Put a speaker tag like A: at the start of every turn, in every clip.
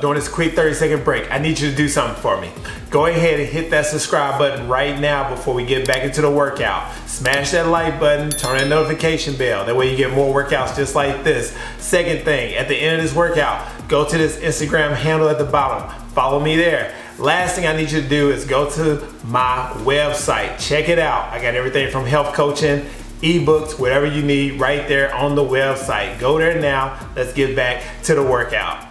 A: During this quick 30-second break, I need you to do something for me. Go ahead and hit that subscribe button right now before we get back into the workout. Smash that like button, turn that notification bell. That way you get more workouts just like this. Second thing, at the end of this workout, go to this Instagram handle at the bottom. Follow me there. Last thing I need you to do is go to my website. Check it out. I got everything from health coaching, ebooks, whatever you need right there on the website. Go there now. Let's get back to the workout.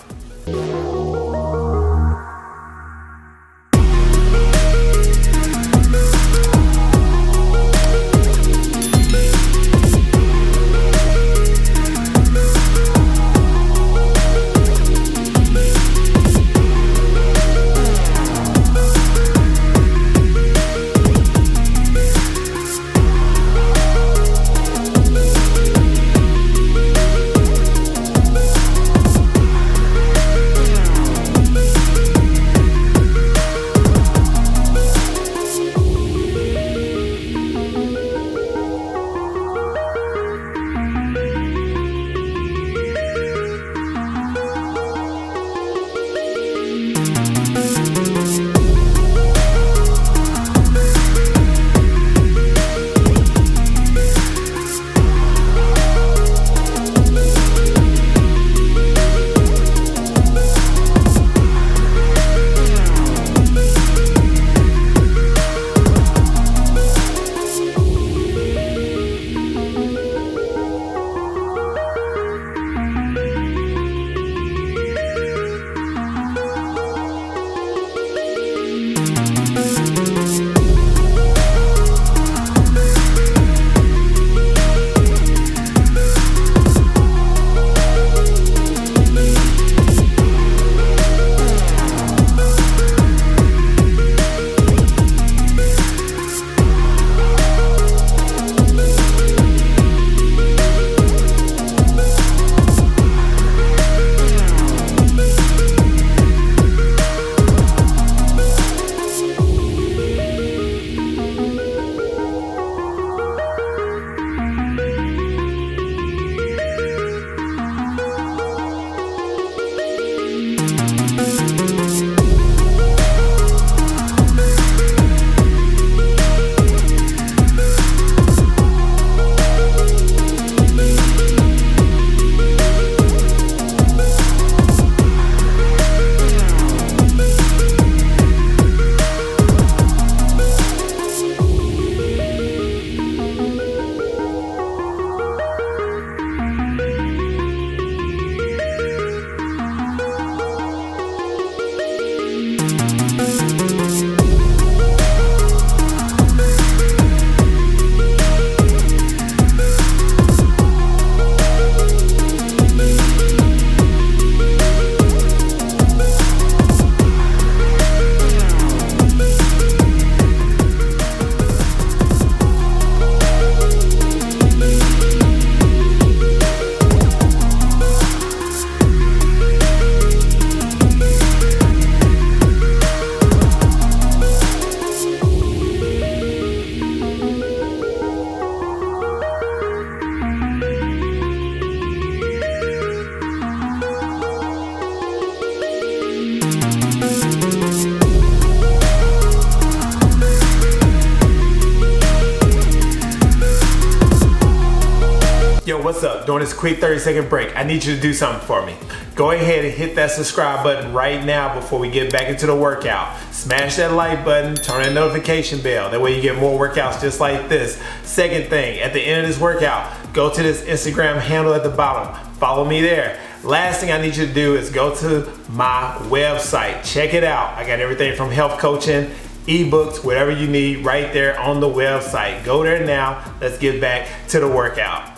A: What's up? During this quick 30-second break, I need you to do something for me. Go ahead and hit that subscribe button right now before we get back into the workout. Smash that like button, turn that notification bell. That way you get more workouts just like this. Second thing, at the end of this workout, go to this Instagram handle at the bottom. Follow me there. Last thing I need you to do is go to my website. Check it out. I got everything from health coaching, ebooks, whatever you need right there on the website. Go there now. Let's get back to the workout.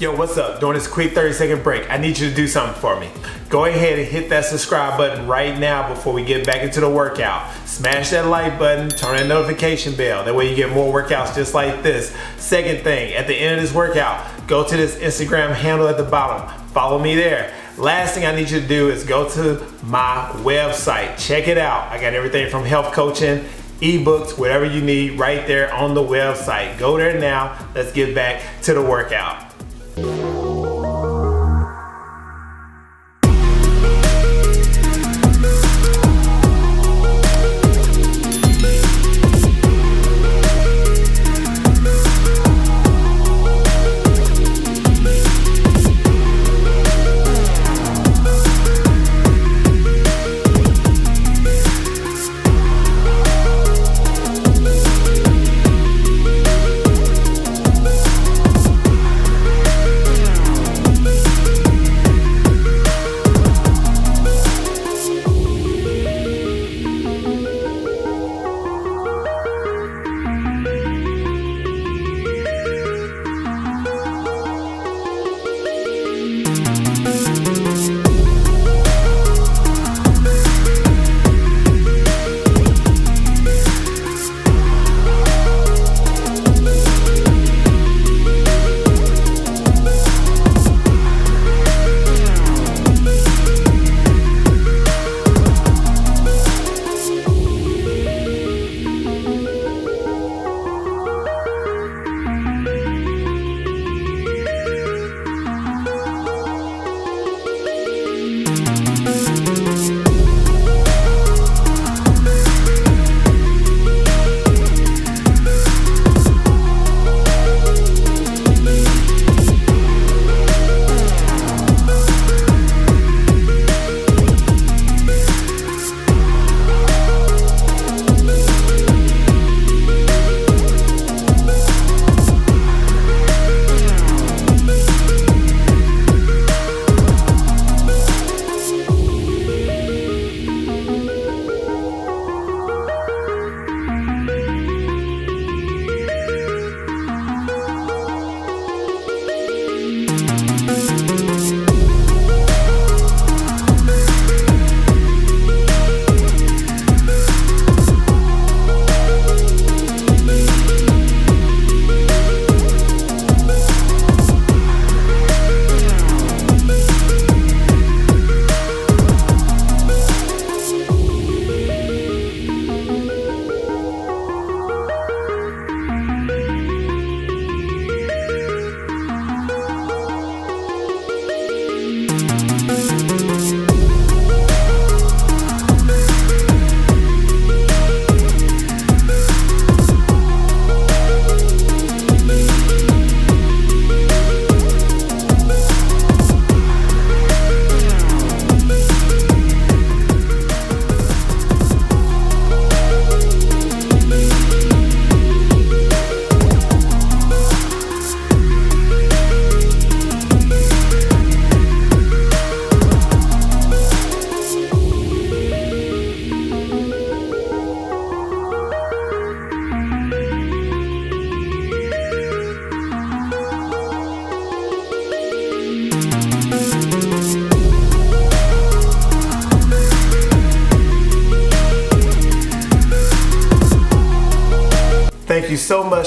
A: Yo, what's up? During this quick 30-second break, I need you to do something for me. Go ahead and hit that subscribe button right now before we get back into the workout. Smash that like button, turn that notification bell. That way you get more workouts just like this. Second thing, at the end of this workout, go to this Instagram handle at the bottom. Follow me there. Last thing I need you to do is go to my website. Check it out. I got everything from health coaching, ebooks, whatever you need right there on the website. Go there now. Let's get back to the workout.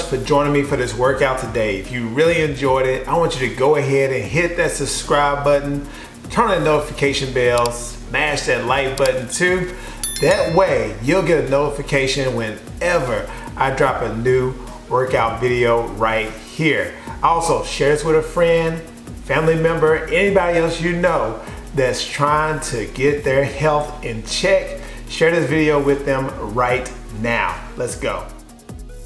A: for joining me for this workout today. If you really enjoyed it, I want you to go ahead and hit that subscribe button, turn on the notification bell, smash that like button too. That way you'll get a notification whenever I drop a new workout video right here. Also, share this with a friend, family member, anybody else you know that's trying to get their health in check. Share this video with them right now. Let's go.